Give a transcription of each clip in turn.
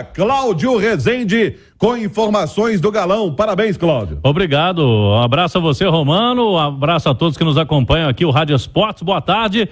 Cláudio Rezende com informações do Galão. Parabéns, Cláudio. Obrigado. Um abraço a você, Romano. Um abraço a todos que nos acompanham aqui, o Rádio Esportes. Boa tarde.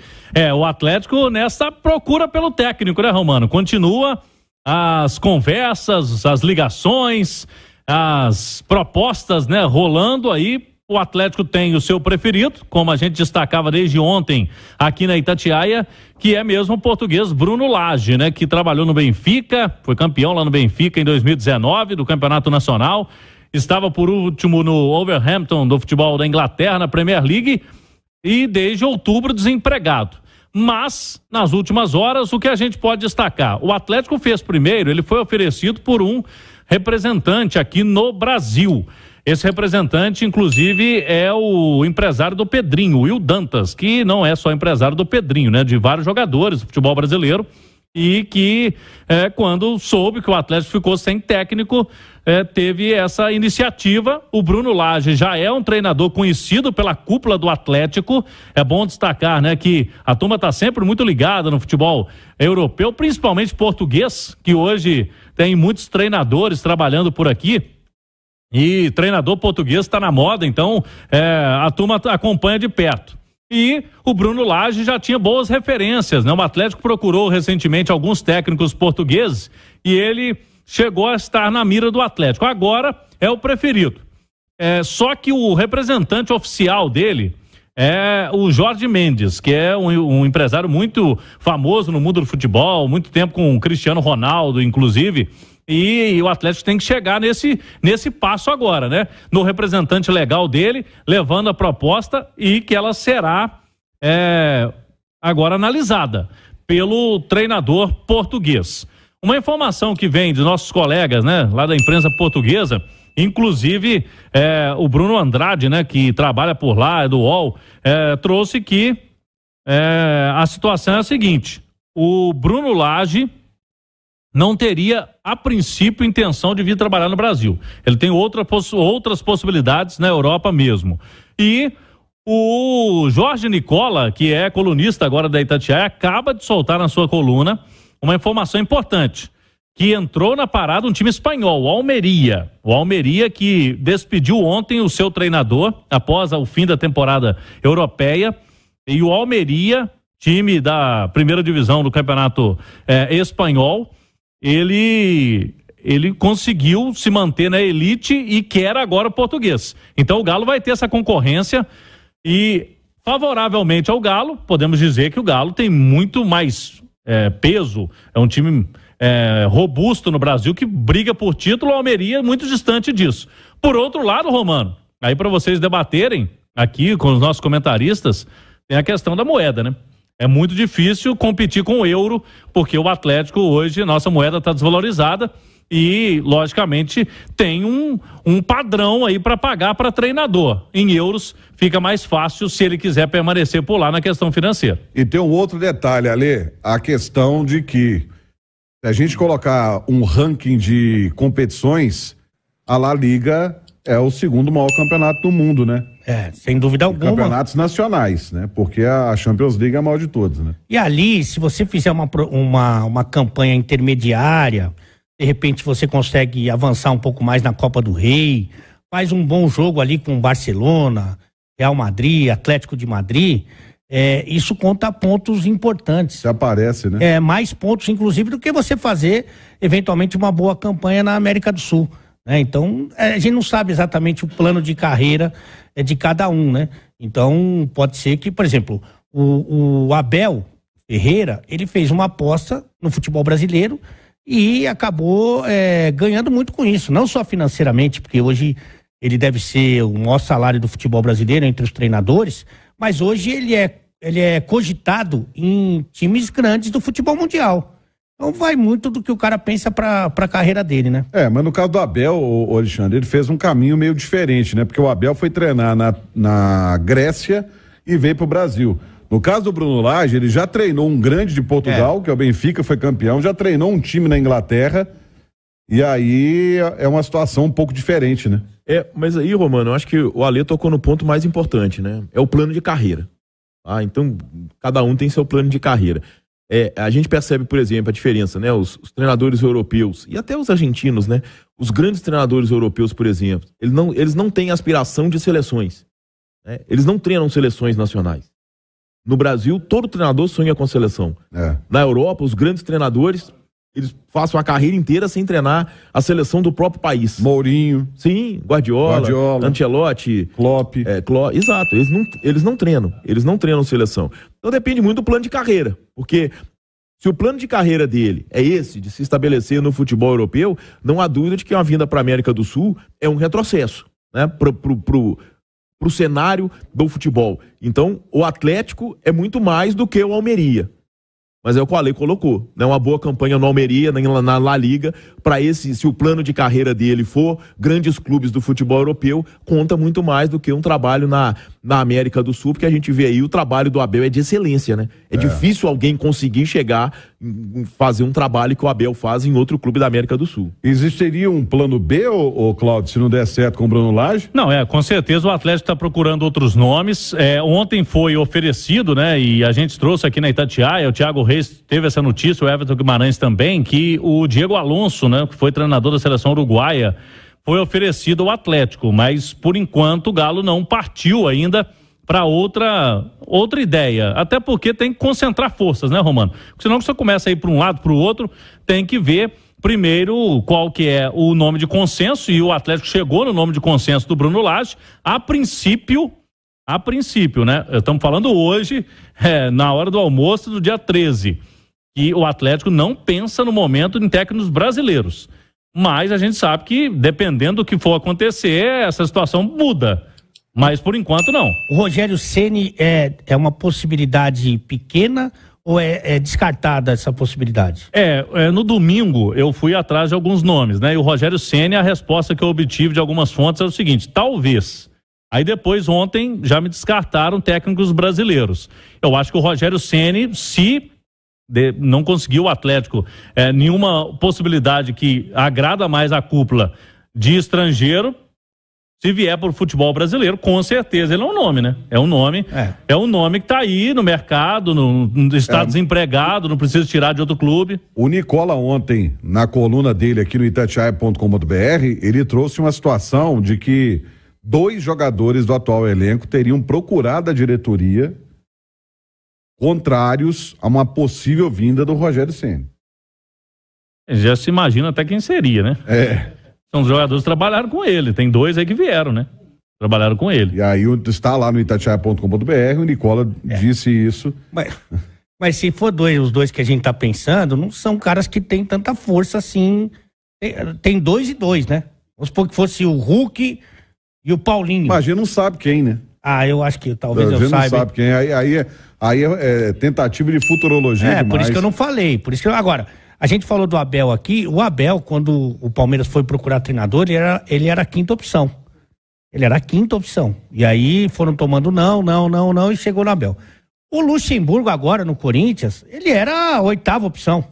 O Atlético nessa procura pelo técnico, né, Romano? Continua as conversas, as ligações, as propostas, né, rolando aí. O Atlético tem o seu preferido, como a gente destacava desde ontem aqui na Itatiaia, que é mesmo o português Bruno Lage, né? Que trabalhou no Benfica, foi campeão lá no Benfica em 2019 do Campeonato Nacional, estava por último no Wolverhampton do futebol da Inglaterra, na Premier League, e desde outubro desempregado. Mas, nas últimas horas, o que a gente pode destacar? O Atlético fez primeiro, ele foi oferecido por um representante aqui no Brasil. Esse representante, inclusive, é o empresário do Pedrinho, Will Dantas, que não é só empresário do Pedrinho, né? De vários jogadores do futebol brasileiro, e que quando soube que o Atlético ficou sem técnico, teve essa iniciativa. O Bruno Lage já é um treinador conhecido pela cúpula do Atlético. É bom destacar, né, que a turma está sempre muito ligada no futebol europeu, principalmente português, que hoje tem muitos treinadores trabalhando por aqui. E treinador português está na moda, então a turma acompanha de perto. E o Bruno Lage já tinha boas referências, né? O Atlético procurou recentemente alguns técnicos portugueses e ele chegou a estar na mira do Atlético. Agora é o preferido. Só que o representante oficial dele é o Jorge Mendes, que é um empresário muito famoso no mundo do futebol, muito tempo com o Cristiano Ronaldo, inclusive. E o Atlético tem que chegar nesse passo agora, né? No representante legal dele, levando a proposta, e que ela será agora analisada pelo treinador português. Uma informação que vem de nossos colegas, né, lá da imprensa portuguesa, inclusive o Bruno Andrade, né, que trabalha por lá, é do UOL, trouxe que a situação é a seguinte: o Bruno Lage não teria, a princípio, intenção de vir trabalhar no Brasil. Ele tem outras possibilidades na Europa mesmo. E o Jorge Nicola, que é colunista agora da Itatiaia, acaba de soltar na sua coluna uma informação importante, que entrou na parada um time espanhol, o Almeria. O Almeria, que despediu ontem o seu treinador após o fim da temporada europeia. E o Almeria, time da primeira divisão do campeonato espanhol, ele conseguiu se manter na elite e quer agora o português. Então o Galo vai ter essa concorrência e, favoravelmente ao Galo, podemos dizer que o Galo tem muito mais peso, é um time robusto no Brasil que briga por título. O Almeria é muito distante disso. Por outro lado, Romano, aí para vocês debaterem aqui com os nossos comentaristas, tem a questão da moeda, né? É muito difícil competir com o euro, porque o Atlético hoje, nossa moeda está desvalorizada e, logicamente, tem um padrão aí para pagar para treinador. Em euros fica mais fácil se ele quiser permanecer por lá na questão financeira. E tem um outro detalhe, Alê, a questão de que, se a gente colocar um ranking de competições, a La Liga é o segundo maior campeonato do mundo, né? Sem dúvida alguma. Campeonatos nacionais, né? Porque a Champions League é a maior de todos, né? E ali, se você fizer uma campanha intermediária, de repente você consegue avançar um pouco mais na Copa do Rei, faz um bom jogo ali com Barcelona, Real Madrid, Atlético de Madrid, isso conta pontos importantes. Você aparece, né? Mais pontos, inclusive, do que você fazer, eventualmente, uma boa campanha na América do Sul. Então, a gente não sabe exatamente o plano de carreira de cada um, né? Então, pode ser que, por exemplo, o Abel Ferreira, ele fez uma aposta no futebol brasileiro e acabou ganhando muito com isso, não só financeiramente, porque hoje ele deve ser o maior salário do futebol brasileiro entre os treinadores, mas hoje ele é cogitado em times grandes do futebol mundial. Então vai muito do que o cara pensa pra carreira dele, né? Mas no caso do Abel, o Alexandre, ele fez um caminho meio diferente, né? Porque o Abel foi treinar na Grécia e veio pro Brasil. No caso do Bruno Lage, ele já treinou um grande de Portugal, que é o Benfica, foi campeão, já treinou um time na Inglaterra, e aí é uma situação um pouco diferente, né? Mas aí, Romano, eu acho que o Alê tocou no ponto mais importante, né? É o plano de carreira. Então, cada um tem seu plano de carreira. a gente percebe, por exemplo, a diferença, né? Os treinadores europeus e até os argentinos, né? Os grandes treinadores europeus, por exemplo, eles não têm aspiração de seleções, né? Eles não treinam seleções nacionais. No Brasil, todo treinador sonha com seleção. Na Europa, os grandes treinadores, eles passam a carreira inteira sem treinar a seleção do próprio país. Mourinho. Sim, Guardiola. Ancelotti. Klopp. Exato, eles não treinam seleção. Então depende muito do plano de carreira, porque se o plano de carreira dele é esse, de se estabelecer no futebol europeu, não há dúvida de que uma vinda para a América do Sul é um retrocesso, né? Pro cenário do futebol. Então, o Atlético é muito mais do que o Almeria. Mas é o que o Ale colocou, né? Uma boa campanha no Almeria, na La Liga, se o plano de carreira dele for grandes clubes do futebol europeu, conta muito mais do que um trabalho na América do Sul, porque a gente vê aí o trabalho do Abel é de excelência, né? É difícil alguém conseguir chegar, fazer um trabalho que o Abel faz em outro clube da América do Sul. Existiria um plano B, ô Cláudio, se não der certo com o Bruno Lage? Não, com certeza o Atlético está procurando outros nomes. Ontem foi oferecido, né? E a gente trouxe aqui na Itatiaia, o Thiago Reis teve essa notícia, o Everton Guimarães também, que o Diego Alonso, né? Que foi treinador da seleção uruguaia, foi oferecido ao Atlético, mas por enquanto o Galo não partiu ainda para outra ideia, até porque tem que concentrar forças, né, Romano? Porque senão que você começa a ir para um lado, para o outro, tem que ver primeiro qual que é o nome de consenso, e o Atlético chegou no nome de consenso do Bruno Lage, a princípio, né? Estamos falando hoje, na hora do almoço do dia 13, que o Atlético não pensa no momento em técnicos brasileiros. Mas a gente sabe que, dependendo do que for acontecer, essa situação muda. Mas, por enquanto, não. O Rogério Ceni é uma possibilidade pequena ou é descartada essa possibilidade? No domingo eu fui atrás de alguns nomes, né? E o Rogério Ceni, a resposta que eu obtive de algumas fontes é o seguinte: talvez. Aí depois, ontem, já me descartaram técnicos brasileiros. Eu acho que o Rogério Ceni, se não conseguiu o Atlético nenhuma possibilidade que agrada mais a cúpula de estrangeiro, se vier para o futebol brasileiro, com certeza ele é um nome, né? É um nome que está aí no mercado, está desempregado, não precisa tirar de outro clube. O Nicola ontem, na coluna dele aqui no itatiaia.com.br, ele trouxe uma situação de que 2 jogadores do atual elenco teriam procurado a diretoria contrários a uma possível vinda do Rogério Ceni. Já se imagina até quem seria, né? São os jogadores que trabalharam com ele, tem 2 aí que vieram, né? Trabalharam com ele. E aí está lá no itatiaia.com.br, o Nicola disse isso. Mas se for os 2 que a gente tá pensando, não são caras que têm tanta força assim. Tem 2 e 2, né? Vamos supor que fosse o Hulk e o Paulinho. Mas a gente não sabe quem, né? Eu acho que talvez eu saiba. Não sabe quem. Aí é tentativa de futurologia demais. Por isso que eu não falei. Agora, a gente falou do Abel aqui. O Abel, quando o Palmeiras foi procurar treinador, ele era a 5ª opção. Ele era a 5ª opção. E aí foram tomando não, e chegou no Abel. O Luxemburgo agora no Corinthians, ele era a 8ª opção,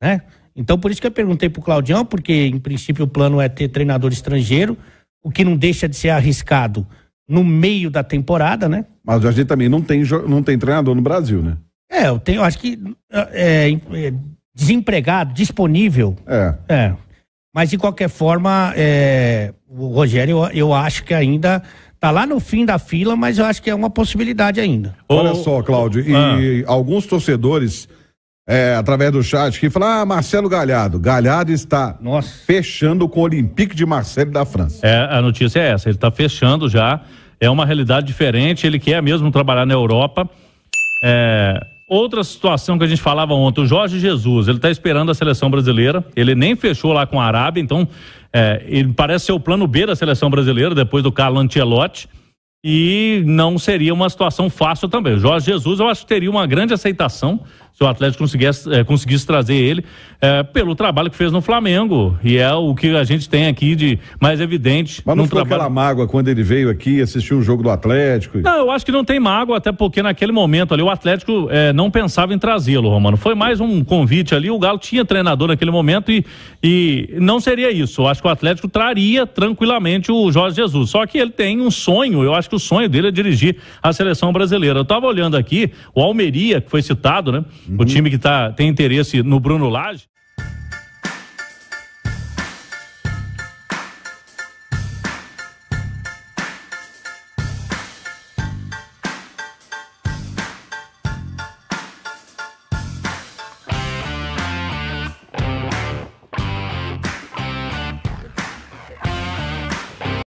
né? Então por isso que eu perguntei pro Claudião, porque em princípio o plano é ter treinador estrangeiro, o que não deixa de ser arriscado no meio da temporada, né? Mas a gente também não tem treinador no Brasil, né? Eu acho que desempregado, disponível. Mas de qualquer forma, o Rogério, eu acho que ainda tá lá no fim da fila, mas eu acho que é uma possibilidade ainda. Olha só, Cláudio, e alguns torcedores, através do chat, que falam, Marcelo Galhardo está fechando com o Olympique de Marseille da França. A notícia é essa, ele está fechando já, é uma realidade diferente, ele quer mesmo trabalhar na Europa. Outra situação que a gente falava ontem, o Jorge Jesus, ele está esperando a seleção brasileira, ele nem fechou lá com a Arábia, então ele parece ser o plano B da seleção brasileira, depois do Carlo Ancelotti, e não seria uma situação fácil também. O Jorge Jesus, eu acho que teria uma grande aceitação se o Atlético conseguisse trazer ele pelo trabalho que fez no Flamengo, e é o que a gente tem aqui de mais evidente. Mas não foi aquela mágoa quando ele veio aqui assistir um jogo do Atlético? Não, eu acho que não tem mágoa, até porque naquele momento ali o Atlético não pensava em trazê-lo, Romano. Foi mais um convite ali, o Galo tinha treinador naquele momento e não seria isso. Eu acho que o Atlético traria tranquilamente o Jorge Jesus, só que ele tem um sonho, eu acho que o sonho dele é dirigir a seleção brasileira. Eu estava olhando aqui, o Almeria, que foi citado, né? o time que tem interesse no Bruno Lage.